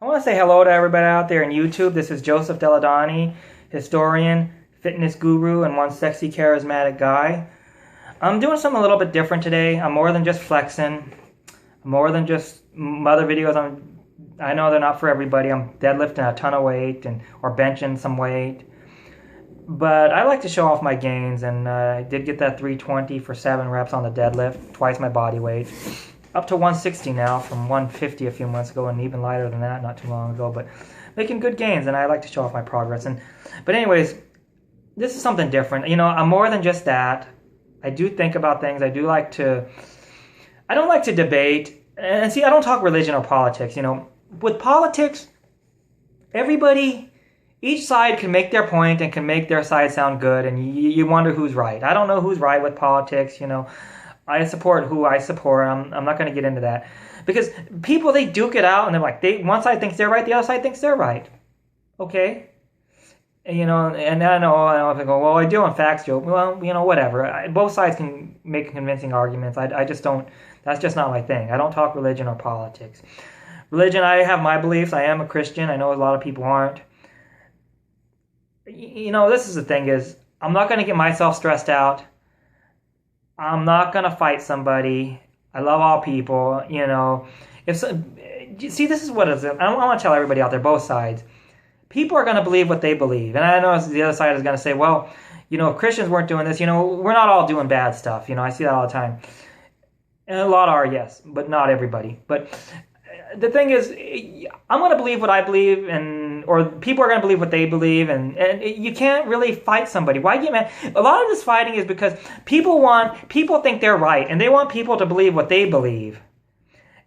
I want to say hello to everybody out there in YouTube. This is Joseph Deladani, historian, fitness guru, and one sexy charismatic guy. I'm doing something a little bit different today. I'm more than just flexing. I'm more than just other videos. I know they're not for everybody. I'm deadlifting a ton of weight or benching some weight. But I like to show off my gains, and I did get that 320 for 7 reps on the deadlift, twice my body weight. Up to 160 now from 150 a few months ago, and even lighter than that not too long ago. But making good gains, and I like to show off my progress. But anyways, this is something different. You know, I'm more than just that. I do think about things. I don't like to debate. And see, I don't talk religion or politics. You know, with politics, each side can make their point and can make their side sound good, and you wonder who's right. I don't know who's right with politics, you know. I support who I support. I'm not going to get into that. Because people, they duke it out, and they're like, one side thinks they're right, the other side thinks they're right. Okay? And, you know, and I know if they go, well, I do on facts, Joe. Well, you know, whatever. Both sides can make convincing arguments. I just don't, that's just not my thing. I don't talk religion or politics. Religion, I have my beliefs. I am a Christian. I know a lot of people aren't. You know, this is the thing is, I'm not going to get myself stressed out. I'm not going to fight somebody. I love all people, you know. See, this is what it is. I want to tell everybody out there, both sides. People are going to believe what they believe. And I know the other side is going to say, well, you know, if Christians weren't doing this, you know, we're not all doing bad stuff. You know, I see that all the time. And a lot are, yes, but not everybody. But the thing is, I'm going to believe what I believe, or people are going to believe what they believe, and you can't really fight somebody. Why get mad? A lot of this fighting is because people think they're right, and they want people to believe what they believe.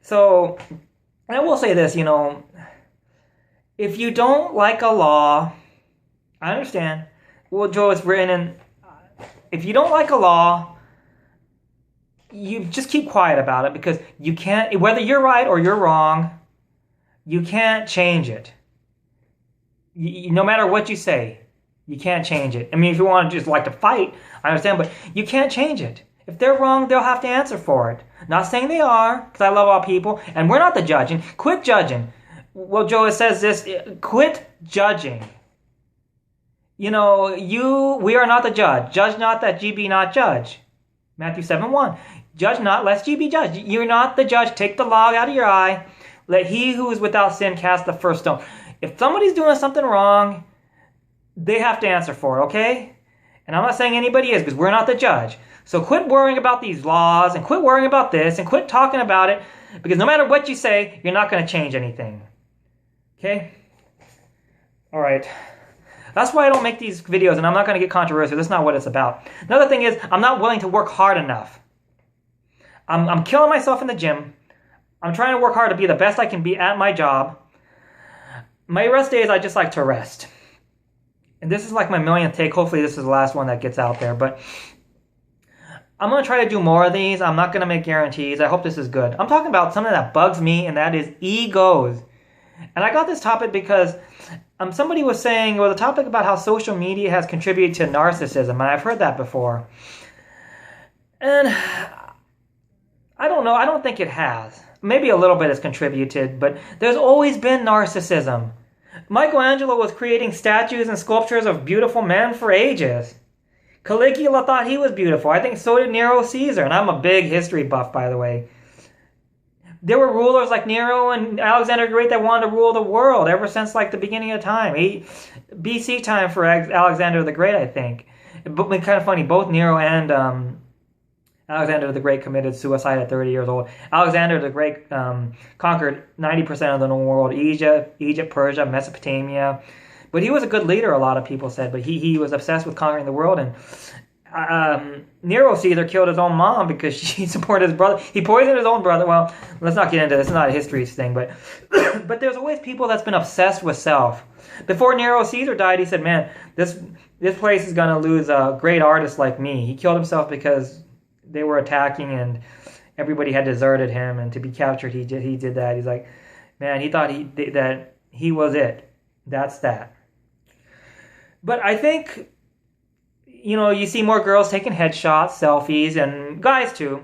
So, and I will say this, you know, if you don't like a law, I understand. Well, Joe, it's written in, if you don't like a law, you just keep quiet about it, because you can't, whether you're right or you're wrong, you can't change it. No matter what you say, you can't change it. I mean, if you want to just like to fight, I understand, but you can't change it. If they're wrong, they'll have to answer for it. Not saying they are, because I love all people, and we're not the judging. Quit judging. Well, Joe, it says this, quit judging. You know, we are not the judge. Judge not that ye be not judged. Matthew 7:1. Judge not, lest ye be judged. You're not the judge. Take the log out of your eye. Let he who is without sin cast the first stone. If somebody's doing something wrong, they have to answer for it, okay? And I'm not saying anybody is, because we're not the judge. So quit worrying about these laws, and quit worrying about this, and quit talking about it, because no matter what you say, you're not going to change anything. Okay? All right. That's why I don't make these videos, and I'm not going to get controversial. That's not what it's about. Another thing is, I'm not willing to work hard enough. I'm killing myself in the gym. I'm trying to work hard to be the best I can be at my job. My rest days, I just like to rest. And this is like my millionth take. Hopefully this is the last one that gets out there. But I'm going to try to do more of these. I'm not going to make guarantees. I hope this is good. I'm talking about something that bugs me, and that is egos. And I got this topic because somebody was saying, well, the topic about how social media has contributed to narcissism. And I've heard that before. And I don't know. I don't think it has. Maybe a little bit has contributed, but there's always been narcissism. Michelangelo was creating statues and sculptures of beautiful men for ages. Caligula thought he was beautiful. I think so did Nero Caesar, and I'm a big history buff, by the way. There were rulers like Nero and Alexander the Great that wanted to rule the world ever since like the beginning of time. BC time for Alexander the Great, I think. But kind of funny, both Nero and Alexander the Great committed suicide at 30 years old. Alexander the Great conquered 90% of the known world, Egypt, Persia, Mesopotamia. But he was a good leader, a lot of people said. But he was obsessed with conquering the world. And Nero Caesar killed his own mom because she supported his brother. He poisoned his own brother. Well, let's not get into this. It's not a history thing. But but there's always people that's been obsessed with self. Before Nero Caesar died, he said, man, this place is going to lose a great artist like me. He killed himself because they were attacking and everybody had deserted him, and to be captured, he did that. He's like, man, he thought that he was it. That's that. But I think, you know, you see more girls taking headshots, selfies, and guys too.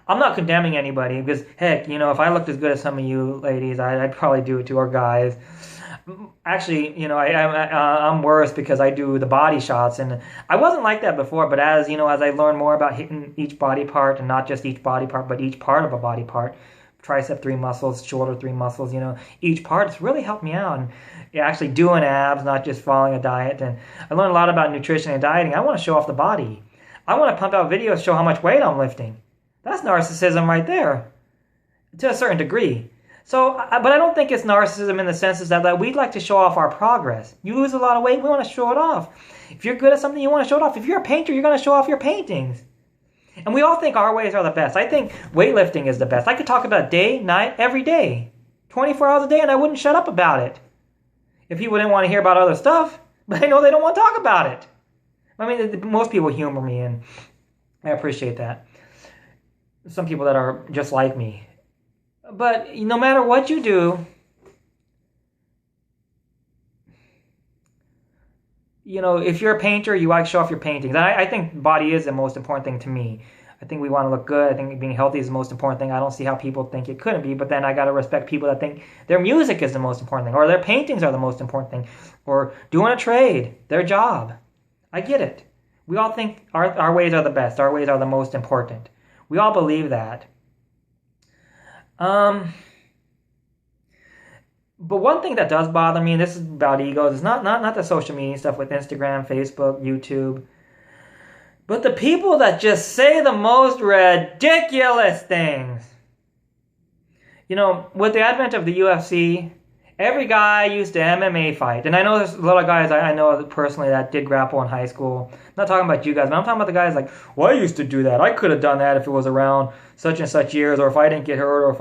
I'm not condemning anybody because, heck, if I looked as good as some of you ladies, I'd probably do it to our guys. Actually, I'm worse because I do the body shots, and I wasn't like that before. But as I learn more about hitting each body part, and not just each body part, but each part of a body part, tricep 3 muscles, shoulder 3 muscles, each part, it's really helped me out. And actually doing abs, not just following a diet. And I learned a lot about nutrition and dieting. I want to show off the body. I want to pump out videos to show how much weight I'm lifting. That's narcissism right there, to a certain degree. So, but I don't think it's narcissism in the sense that we'd like to show off our progress. You lose a lot of weight, we want to show it off. If you're good at something, you want to show it off. If you're a painter, you're going to show off your paintings. And we all think our ways are the best. I think weightlifting is the best. I could talk about day, night, every day, 24 hours a day, and I wouldn't shut up about it. If people didn't want to hear about other stuff, but I know they don't want to talk about it. I mean, most people humor me, and I appreciate that. Some people that are just like me. But no matter what you do, if you're a painter, you like to show off your paintings. And I think body is the most important thing to me. I think we want to look good. I think being healthy is the most important thing. I don't see how people think it couldn't be. But then I got to respect people that think their music is the most important thing, or their paintings are the most important thing, or doing a trade, their job. I get it. We all think our ways are the best. Our ways are the most important. We all believe that. But one thing that does bother me, and this is about egos, is not the social media stuff with Instagram, Facebook, YouTube, but the people that just say the most ridiculous things. With the advent of the UFC, every guy used to MMA fight. And I know there's a lot of guys I know personally that did grapple in high school. I'm not talking about you guys, but I'm talking about the guys like, well, I used to do that. I could have done that if it was around such and such years, or if I didn't get hurt, or if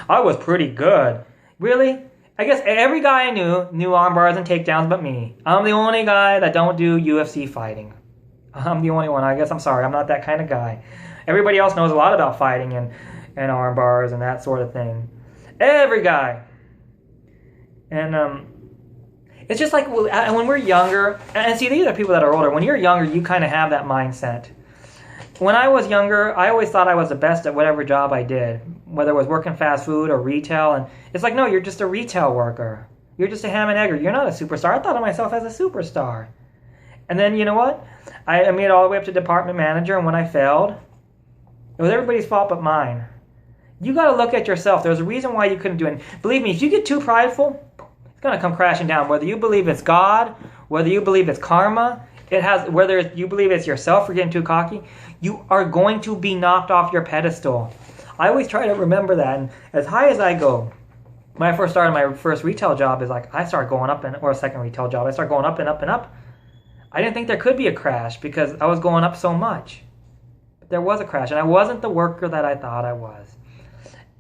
I was pretty good. Really? I guess every guy I knew arm bars and takedowns but me. I'm the only guy that don't do UFC fighting. I'm the only one. I guess I'm sorry. I'm not that kind of guy. Everybody else knows a lot about fighting and arm bars and that sort of thing. Every guy. And it's just like when we're younger, and see, these are people that are older. When you're younger, you kind of have that mindset. When I was younger, I always thought I was the best at whatever job I did, whether it was working fast food or retail. And it's like, no, you're just a retail worker. You're just a ham and egger. You're not a superstar. I thought of myself as a superstar. And then, you know what? I made it all the way up to department manager, and when I failed, it was everybody's fault but mine. You got to look at yourself. There's a reason why you couldn't do it. Believe me, if you get too prideful, it's going to come crashing down. Whether you believe it's God, whether you believe it's karma, whether you believe it's yourself for getting too cocky, you are going to be knocked off your pedestal. I always try to remember that. And as high as I go, when I first started my first retail job, is like I started going up, or a second retail job, I started going up and up and up. I didn't think there could be a crash because I was going up so much. But there was a crash, and I wasn't the worker that I thought I was.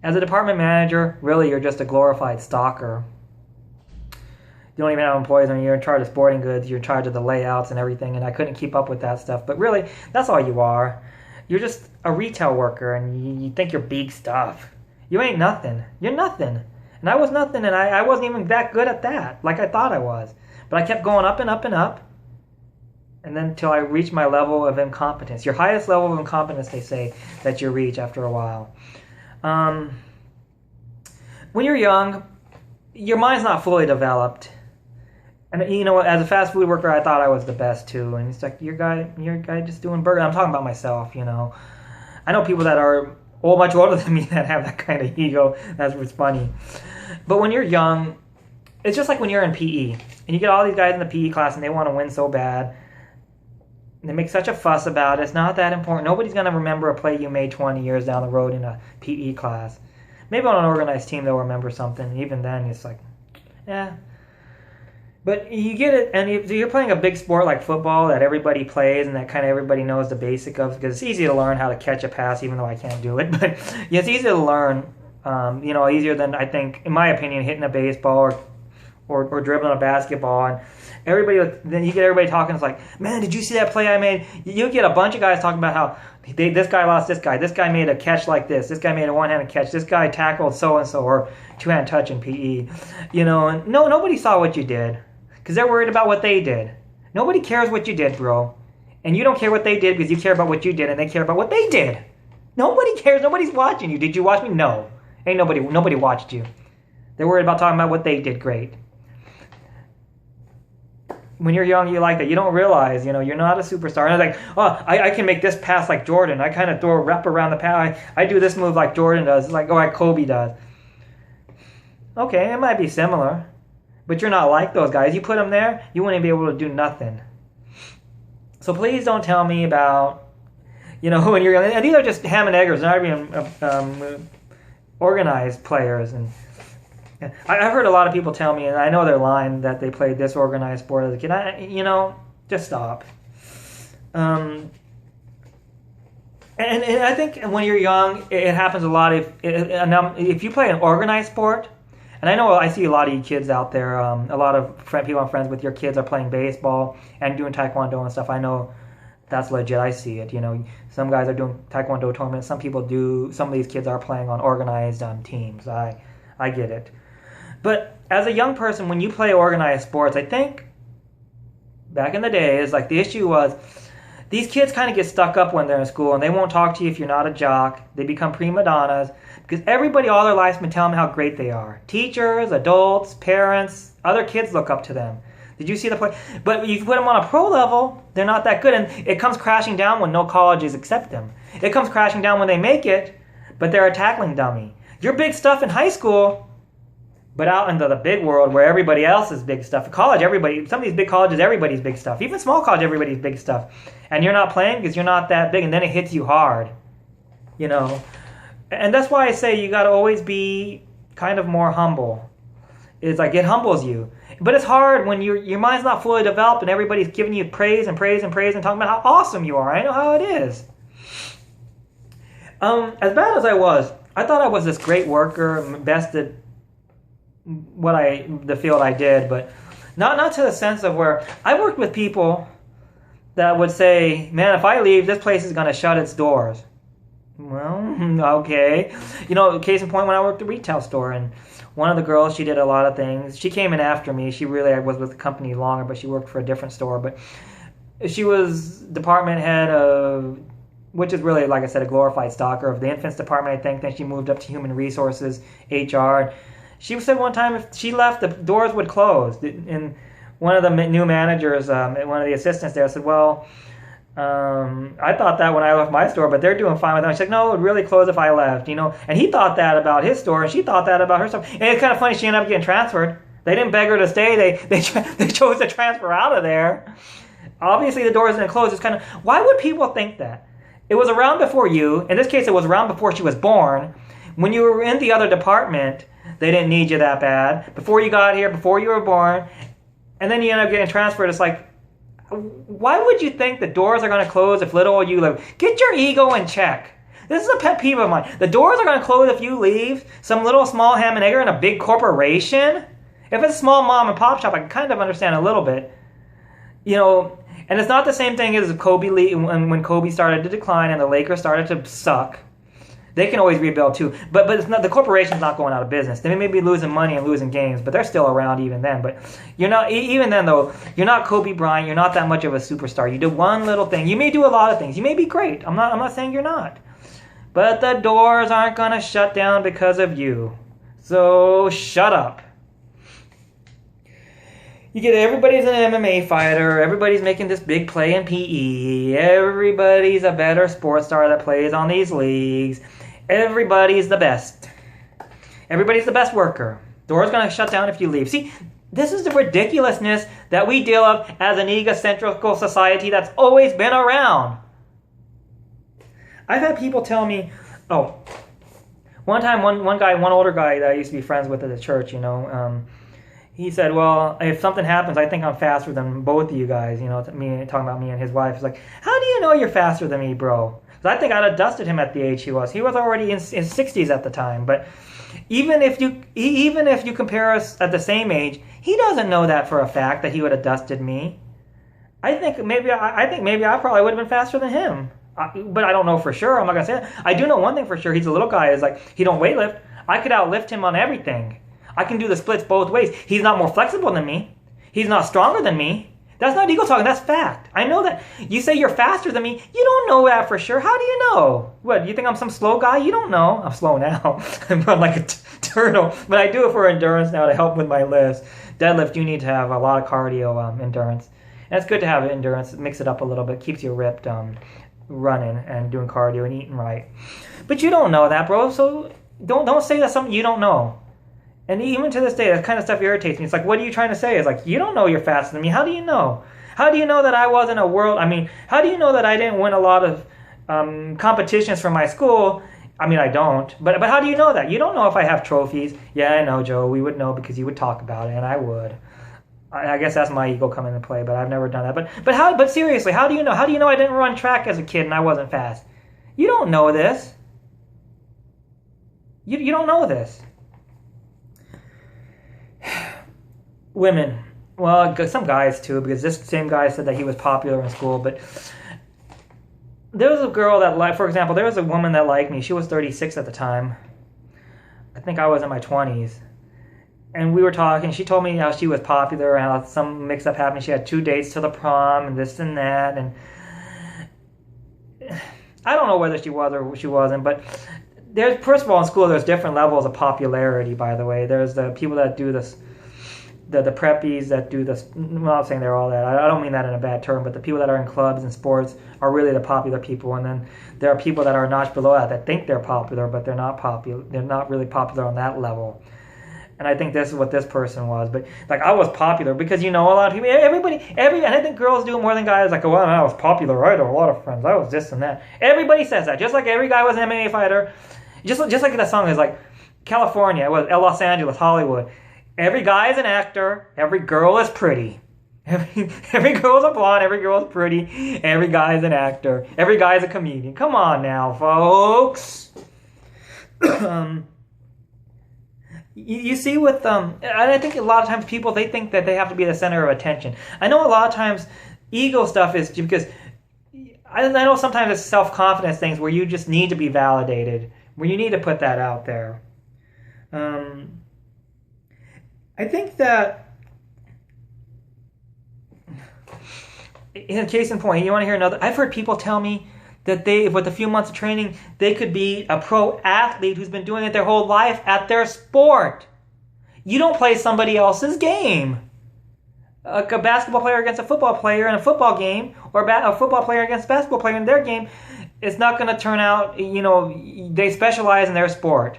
As a department manager, really, you're just a glorified stalker. You don't even have employees. I mean, you're in charge of sporting goods. You're in charge of the layouts and everything, and I couldn't keep up with that stuff. But really, that's all you are. You're just a retail worker, and you think you're big stuff. You ain't nothing. You're nothing. And I was nothing, and I wasn't even that good at that, like I thought I was. But I kept going up and up and up, and then until I reached my level of incompetence. Your highest level of incompetence, they say, that you reach after a while. When you're young, your mind's not fully developed. And as a fast food worker, I thought I was the best too. And it's like, you're a guy just doing burgers. I'm talking about myself, I know people that are much older than me that have that kind of ego. That's what's funny. But when you're young, it's just like when you're in PE. And you get all these guys in the PE class and they want to win so bad. And they make such a fuss about it. It's not that important. Nobody's going to remember a play you made 20 years down the road in a PE class. Maybe on an organized team they'll remember something. Even then, it's like, yeah. But you get it, and if you're playing a big sport like football that everybody plays and that kind of everybody knows the basic of, because it's easy to learn how to catch a pass, even though I can't do it. But yeah, it's easy to learn, easier than, I think, in my opinion, hitting a baseball or dribbling a basketball. And then you get everybody talking. It's like, man, did you see that play I made? You get a bunch of guys talking about how this guy lost this guy. This guy made a catch like this. This guy made a one-handed catch. This guy tackled so-and-so, or two-hand touch in PE. And nobody saw what you did because they're worried about what they did. Nobody cares what you did, bro. And you don't care what they did because you care about what you did, and they care about what they did. Nobody cares. Nobody's watching you. Did you watch me? No. Ain't nobody watched you. They're worried about talking about what they did great. When you're young, you like that. You don't realize, you're not a superstar. And it's like, oh, I can make this pass like Jordan. I kind of throw a rep around the pass. I do this move like Jordan does, like Kobe does. Okay, it might be similar, but you're not like those guys. You put them there, you wouldn't be able to do nothing. So please don't tell me about, when you're young. And these are just ham and eggers, not even organized players. And I've heard a lot of people tell me, and I know they're lying, that they played this organized sport as a kid. Just stop. And I think when you're young, it happens a lot. If you play an organized sport, and I see a lot of you kids out there, a lot of people I'm friends with, your kids are playing baseball and doing taekwondo and stuff. I know that's legit. I see it. Some guys are doing taekwondo tournaments. Some people do. Some of these kids are playing on organized teams. I get it. But as a young person, when you play organized sports, I think back in the days, like the issue was these kids kind of get stuck up when they're in school and they won't talk to you if you're not a jock. They become prima donnas because everybody all their lives has been telling them how great they are. Teachers, adults, parents, other kids look up to them. Did you see the play? But you put them on a pro level, they're not that good. And it comes crashing down when no colleges accept them. It comes crashing down when they make it, but they're a tackling dummy. You're big stuff in high school, but out into the big world where everybody else is big stuff. College, some of these big colleges, everybody's big stuff. Even small college, everybody's big stuff. And you're not playing because you're not that big, and then it hits you hard. And that's why I say you got to always be kind of more humble. It's like it humbles you. But it's hard when your mind's not fully developed and everybody's giving you praise and praise and praise and talking about how awesome you are. I know how it is. As bad as I was, I thought I was this great worker, best at the field I did, but not to the sense of where I worked with people that would say, man, if I leave, this place is going to shut its doors. Well, okay. Case in point, when I worked at a retail store, and one of the girls, she did a lot of things. She came in after me. She really was with the company longer, but she worked for a different store. But she was department head of, which is really, like I said, a glorified stalker of the infants department, I think. Then she moved up to human resources, HR. She said one time if she left, the doors would close. And one of the new managers, one of the assistants there said, well, I thought that when I left my store, but they're doing fine with it. She's like, no, it would really close if I left, And he thought that about his store, and she thought that about her store. And it's kind of funny, she ended up getting transferred. They didn't beg her to stay. They chose to transfer out of there. Obviously, the doors didn't close. It's kind of, why would people think that? It was around before you. In this case, it was around before she was born. When you were in the other department, they didn't need you that bad. Before you got here, before you were born, and then you end up getting transferred. It's like, why would you think the doors are going to close if little old you live? Get your ego in check. This is a pet peeve of mine. The doors are going to close if you leave some little small ham and egger in a big corporation. If it's a small mom and pop shop, I can kind of understand a little bit. And it's not the same thing as Kobe when Kobe started to decline and the Lakers started to suck. They can always rebuild too, but it's not, the corporation's not going out of business. They may be losing money and losing games, but they're still around even then. But you're not, even then though, you're not Kobe Bryant. You're not that much of a superstar. You do one little thing. You may do a lot of things. You may be great. I'm not saying you're not. But the doors aren't going to shut down because of you. So shut up. You get everybody's an MMA fighter. Everybody's making this big play in PE. Everybody's a better sports star that plays on these leagues. Everybody's the best. Everybody's the best worker. Door's going to shut down if you leave. See, this is the ridiculousness that we deal with as an egocentrical society that's always been around. I've had people tell me, one time, one older guy that I used to be friends with at the church, he said, well, if something happens, I think I'm faster than both of you guys, me talking about me and his wife. He's like, how do you know you're faster than me, bro? Because I think I'd have dusted him at the age he was. He was already in his 60s at the time. But even if you compare us at the same age, he doesn't know that for a fact that he would have dusted me. I think maybe I probably would have been faster than him. But I don't know for sure. I'm not going to say that. I do know one thing for sure. He's a little guy. Is like, he don't weightlift. I could outlift him on everything. I can do the splits both ways. He's not more flexible than me. He's not stronger than me. That's not ego talking. That's fact. I know that. You say you're faster than me. You don't know that for sure. How do you know? What, you think I'm some slow guy? You don't know. I'm slow now. I'm like a turtle. But I do it for endurance now to help with my lifts. Deadlift, you need to have a lot of cardio endurance. And it's good to have endurance. Mix it up a little bit. Keeps you ripped running and doing cardio and eating right. But you don't know that, bro. So don't say that's something you don't know. And even to this day, that kind of stuff irritates me. It's like, what are you trying to say? It's like, you don't know you're faster than me. How do you know? How do you know that I wasn't a world... I mean, how do you know that I didn't win a lot of competitions from my school? I mean, I don't. But how do you know that? You don't know if I have trophies. Yeah, I know, Joe. We would know because you would talk about it, and I would. I guess that's my ego coming into play, but I've never done that. But seriously, how do you know? How do you know I didn't run track as a kid and I wasn't fast? You don't know this. You don't know this. Women, well, some guys too, because this same guy said that he was popular in school, but there was a girl that, for example, there was a woman that liked me. She was 36 at the time. I think I was in my 20s. And we were talking. She told me how she was popular and how some mix-up happened. She had 2 dates to the prom and this and that. And I don't know whether she was or she wasn't, but there's, first of all, in school, there's different levels of popularity, by the way. There's the people that do this, the preppies that do this. I'm not saying they're all that. I don't mean that in a bad term, but the people that are in clubs and sports are really the popular people. And then there are people that are a notch below that think they're popular, but they're not popular. They're not really popular on that level. And I think this is what this person was. But like, I was popular because, you know, a lot of people, and I think girls do it more than guys. Like, oh, well, I was popular. I had a lot of friends. I was this and that. Everybody says that. Just like every guy was an MMA fighter. Just like that song is like, California, it was Los Angeles, Hollywood. Every guy is an actor. Every girl is pretty. Every girl is a blonde. Every girl is pretty. Every guy is an actor. Every guy is a comedian. Come on now, folks. You see with and I think a lot of times people, they think that they have to be the center of attention. I know a lot of times ego stuff is because I know sometimes it's self-confidence things where you just need to be validated, where you need to put that out there. I think that, in case in point, you want to hear another? I've heard people tell me that they, with a few months of training, they could be a pro athlete who's been doing it their whole life at their sport. You don't play somebody else's game. Like a basketball player against a football player in a football game, or a football player against a basketball player in their game, it's not going to turn out, you know, they specialize in their sport.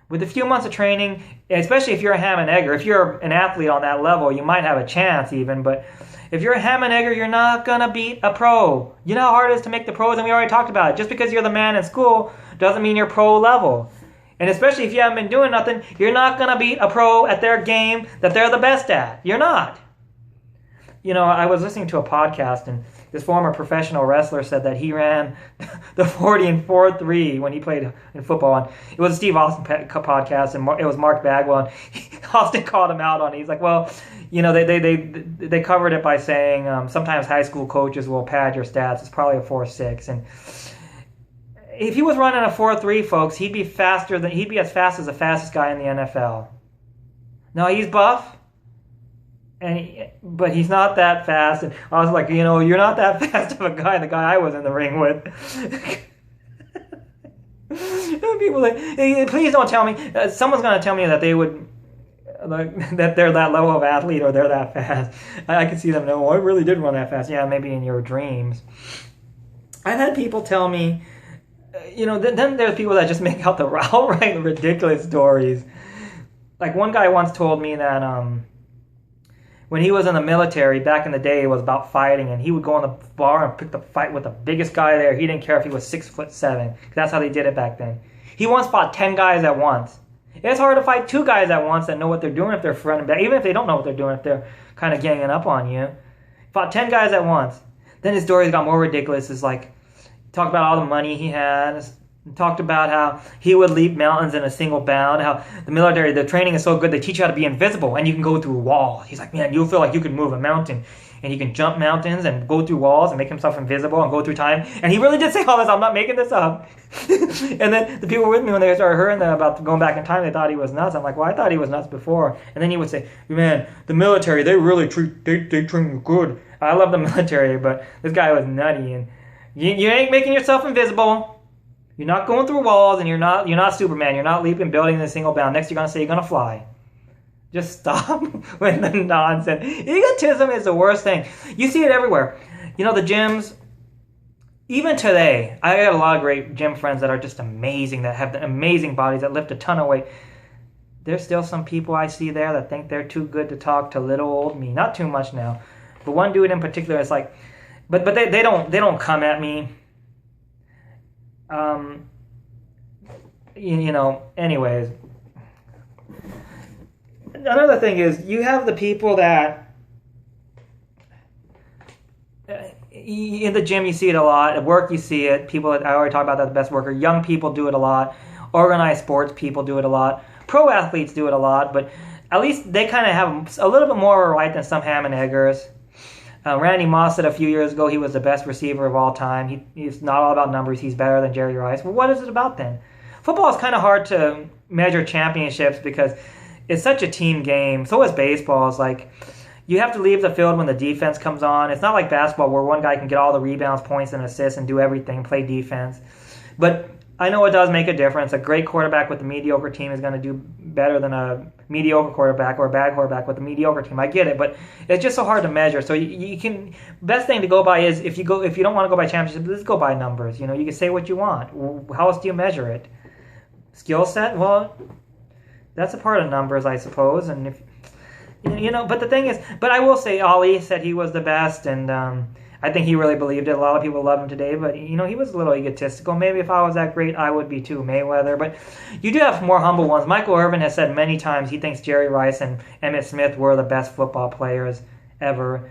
With a few months of training, especially if you're a ham and egger, if you're an athlete on that level, you might have a chance even, but if you're a ham and egger, you're not going to beat a pro. You know how hard it is to make the pros, and we already talked about it. Just because you're the man in school doesn't mean you're pro level. And especially if you haven't been doing nothing, you're not going to beat a pro at their game that they're the best at. You're not. You know, I was listening to a podcast, and this former professional wrestler said that he ran the 40 and 4.3 when he played in football. And it was a Steve Austin podcast, and it was Mark Bagwell. And Austin called him out on it. He's like, well, you know, they covered it by saying sometimes high school coaches will pad your stats. It's probably a 4.6, and if he was running a 4.3, folks, he'd be as fast as the fastest guy in the NFL. No, he's buff. But he's not that fast. And I was like, you know, you're not that fast of a guy, the guy I was in the ring with. People like, hey, please don't tell me. Someone's going to tell me that they would, that they're that level of athlete or they're that fast. I can see them, no, I really did run that fast. Yeah, maybe in your dreams. I've had people tell me, you know, then there's people that just make out the outright ridiculous stories. Like one guy once told me that, when he was in the military, back in the day, it was about fighting, and he would go in the bar and pick the fight with the biggest guy there. He didn't care if he was 6'7". That's how they did it back then. He once fought 10 guys at once. It's hard to fight 2 guys at once that know what they're doing if they're fronting back, even if they don't know what they're doing, if they're kind of ganging up on you. Fought 10 guys at once. Then his stories got more ridiculous. It's like, talk about all the money he had. Talked about how he would leap mountains in a single bound, how the military, the training is so good, they teach you how to be invisible, and you can go through a wall. He's like, man, you'll feel like you can move a mountain, and he can jump mountains and go through walls and make himself invisible and go through time. And he really did say all this. I'm not making this up. And then the people with me, when they started hearing that about going back in time, they thought he was nuts. I'm like, well, I thought he was nuts before. And then he would say, man, the military, they really they train you good. I love the military, but this guy was nutty. And you ain't making yourself invisible. You're not going through walls, and you're not Superman. You're not leaping buildings in a single bound. Next, you're going to say you're going to fly. Just stop with the nonsense. Egotism is the worst thing. You see it everywhere. The gyms, even today, I got a lot of great gym friends that are just amazing, that have amazing bodies, that lift a ton of weight. There's still some people I see there that think they're too good to talk to little old me. Not too much now. But one dude in particular is like, but they don't come at me. Anyways. Another thing is, you have the people that, in the gym you see it a lot, at work you see it, people that I already talked about, that the best worker, young people do it a lot, organized sports people do it a lot, pro athletes do it a lot, but at least they kind of have a little bit more of a right than some ham and eggers. Randy Moss said a few years ago he was the best receiver of all time. He's not all about numbers, he's better than Jerry Rice. Well, what is it about then? Football is kind of hard to measure championships because it's such a team game. So is baseball. It's like you have to leave the field when the defense comes on. It's not like basketball where one guy can get all the rebounds, points, and assists and do everything, play defense. But I know it does make a difference. A great quarterback with a mediocre team is going to do better than a mediocre quarterback or a bad quarterback with a mediocre team. I get it, but it's just so hard to measure. So you can, best thing to go by is if you don't want to go by championship, let's go by numbers. You can say what you want. How else do you measure it? Skill set? Well, that's a part of numbers, I suppose. And if but the thing is, but I will say Ali said he was the best, and I think he really believed it. A lot of people love him today, but he was a little egotistical. Maybe if I was that great, I would be too, Mayweather. But you do have more humble ones. Michael Irvin has said many times he thinks Jerry Rice and Emmitt Smith were the best football players ever.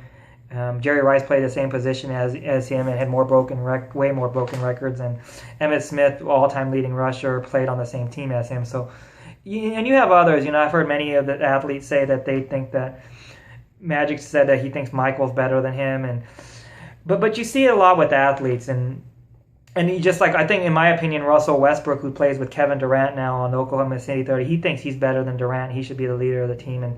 Jerry Rice played the same position as him and had way more broken records. And Emmitt Smith, all-time leading rusher, played on the same team as him. So, and you have others. I've heard many of the athletes say that they think that Magic said that he thinks Michael's better than him, but you see it a lot with athletes, and you just like, I think, in my opinion, Russell Westbrook, who plays with Kevin Durant now on the Oklahoma City 30, he thinks he's better than Durant. He should be the leader of the team, and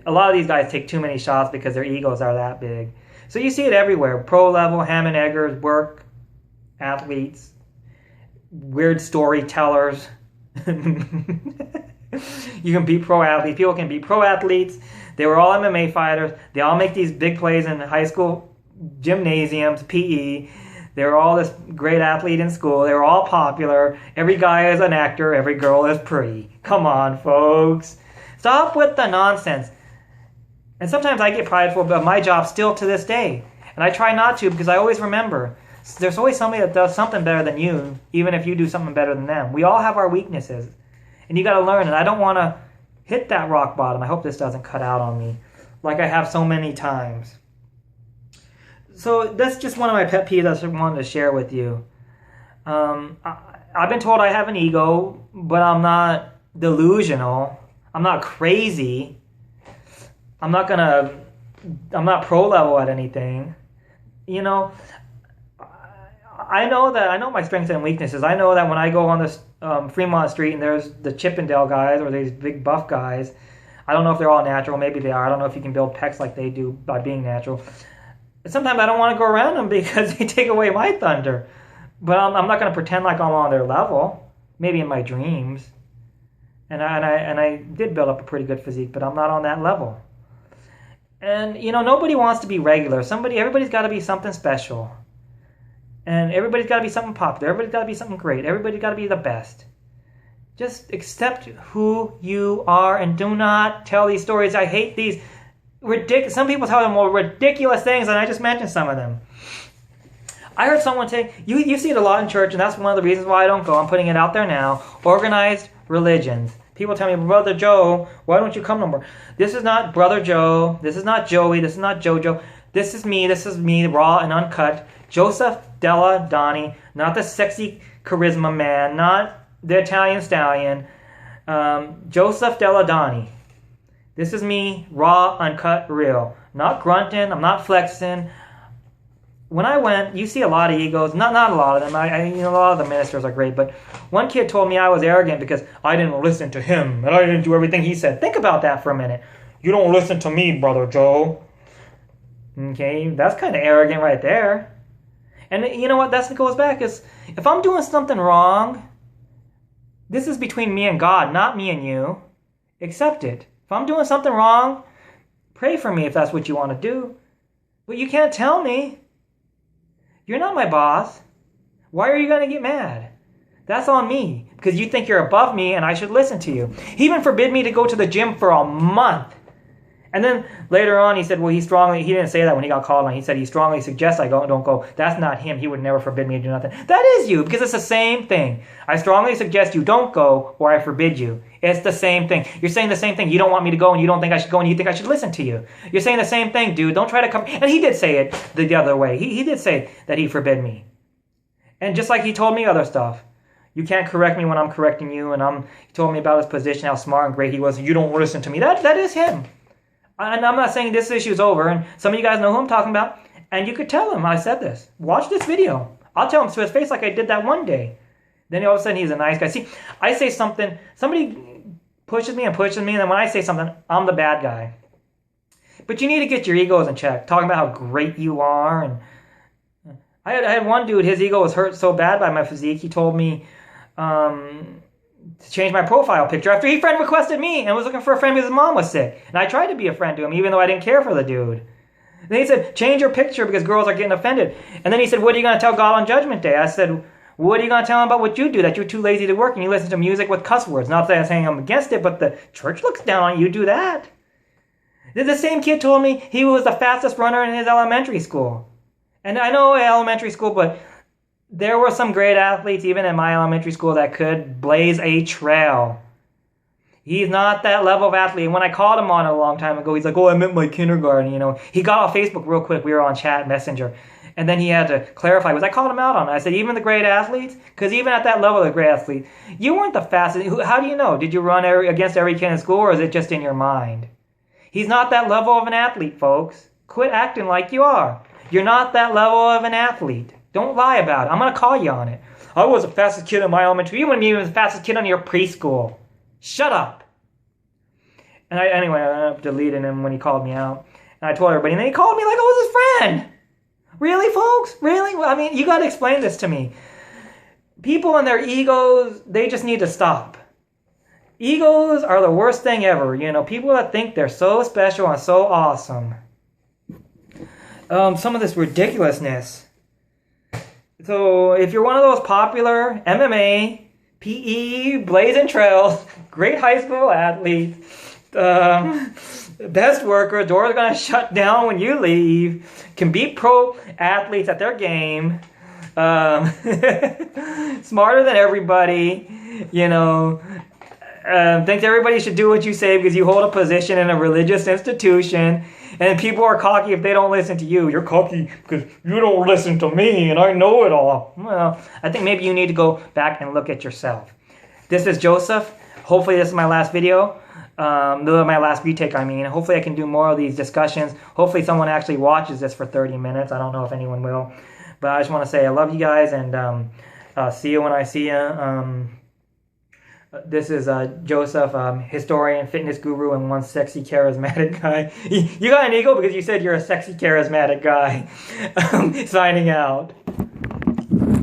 a lot of these guys take too many shots because their egos are that big. So you see it everywhere. Pro level, ham and eggers, work, athletes, weird storytellers. You can beat pro athletes. People can beat pro athletes. They were all MMA fighters. They all make these big plays in high school gymnasiums, PE. They were all this great athlete in school. They were all popular. Every guy is an actor. Every girl is pretty. Come on, folks. Stop with the nonsense. And sometimes I get prideful about my job still to this day. And I try not to, because I always remember there's always somebody that does something better than you, even if you do something better than them. We all have our weaknesses. And you got to learn. And I don't want to hit that rock bottom. I hope this doesn't cut out on me like I have so many times. So that's just one of my pet peeves I wanted to share with you. I've been told I have an ego, but I'm not delusional. I'm not crazy. I'm not pro level at anything. I know my strengths and weaknesses. I know that when I go on this Fremont Street and there's the Chippendale guys or these big buff guys, I don't know if they're all natural. Maybe they are. I don't know if you can build pecs like they do by being natural. Sometimes I don't want to go around them because they take away my thunder. But I'm not going to pretend like I'm on their level. Maybe in my dreams. And I did build up a pretty good physique, but I'm not on that level. And, nobody wants to be regular. Everybody's got to be something special. And everybody's got to be something popular. Everybody's got to be something great. Everybody's got to be the best. Just accept who you are and do not tell these stories. I hate these ridiculous. Some people tell them more ridiculous things, and I just mentioned some of them. I heard someone say, you see it a lot in church, and that's one of the reasons why I don't go. I'm putting it out there now. Organized religions. People tell me, Brother Joe, why don't you come no more? This is not Brother Joe. This is not Joey. This is not JoJo. This is me, raw and uncut. Joseph Della Donnie, not the sexy charisma man, not the Italian stallion. Joseph Della Donnie. This is me, raw, uncut, real. Not grunting, I'm not flexing. When I went, you see a lot of egos. Not a lot of them. A lot of the ministers are great, but one kid told me I was arrogant because I didn't listen to him and I didn't do everything he said. Think about that for a minute. You don't listen to me, Brother Joe. Okay, that's kind of arrogant right there. And you know what? That goes back is if I'm doing something wrong, this is between me and God, not me and you. Accept it. If I'm doing something wrong, pray for me if that's what you want to do. But you can't tell me. You're not my boss. Why are you going to get mad? That's on me because you think you're above me and I should listen to you. He even forbid me to go to the gym for a month. And then later on, he said, well, he didn't say that when he got called on. He said he strongly suggests I don't go. That's not him. He would never forbid me to do nothing. That is you, because it's the same thing. I strongly suggest you don't go, or I forbid you. It's the same thing. You're saying the same thing. You don't want me to go, and you don't think I should go, and you think I should listen to you. You're saying the same thing, dude. Don't try to come. And he did say it the other way. He did say that he forbid me. And just like he told me other stuff. You can't correct me when I'm correcting you, and he told me about his position, how smart and great he was, and you don't listen to me. That is him. And I'm not saying this issue is over, and some of you guys know who I'm talking about, and you could tell him I said this. Watch this video. I'll tell him to his face like I did that one day. Then all of a sudden he's a nice guy. See, I say something, somebody pushes me, and then when I say something, I'm the bad guy. But you need to get your egos in check, talking about how great you are. And I had one dude, his ego was hurt so bad by my physique, he told me to change my profile picture after he friend requested me and was looking for a friend because his mom was sick. And I tried to be a friend to him even though I didn't care for the dude. Then he said, change your picture because girls are getting offended. And then he said, what are you going to tell God on Judgment Day? I said, what are you going to tell him about what you do, that you're too lazy to work and you listen to music with cuss words? Not that I'm saying I'm against it, but the church looks down on you do that. The same kid told me he was the fastest runner in his elementary school. And I know elementary school, but there were some great athletes, even in my elementary school, that could blaze a trail. He's not that level of athlete. And when I called him on it a long time ago, he's like, oh, I meant my kindergarten, He got off Facebook real quick. We were on chat messenger. And then he had to clarify, because I called him out on it. I said, even the great athletes? Because even at that level of the great athlete, you weren't the fastest. How do you know? Did you run against every kid in school, or is it just in your mind? He's not that level of an athlete, folks. Quit acting like you are. You're not that level of an athlete. Don't lie about it. I'm going to call you on it. I was the fastest kid in my elementary. You wouldn't be even the fastest kid in your preschool. Shut up. And I ended up deleting him when he called me out. And I told everybody. And then he called me like I was his friend. Really, folks? Really? Well, I mean, you got to explain this to me. People and their egos, they just need to stop. Egos are the worst thing ever. People that think they're so special and so awesome. Some of this ridiculousness. So if you're one of those popular MMA, PE, blazing trails, great high school athlete, best worker, doors are going to shut down when you leave, can beat pro athletes at their game, smarter than everybody, thinks everybody should do what you say because you hold a position in a religious institution. And people are cocky if they don't listen to you. You're cocky because you don't listen to me and I know it all. Well, I think maybe you need to go back and look at yourself. This is Joseph. Hopefully this is my last video. My last retake, I mean. Hopefully I can do more of these discussions. Hopefully someone actually watches this for 30 minutes. I don't know if anyone will. But I just want to say I love you guys and see you when I see you. This is Joseph, historian, fitness guru, and one sexy, charismatic guy. You got an ego because you said you're a sexy, charismatic guy. Signing out.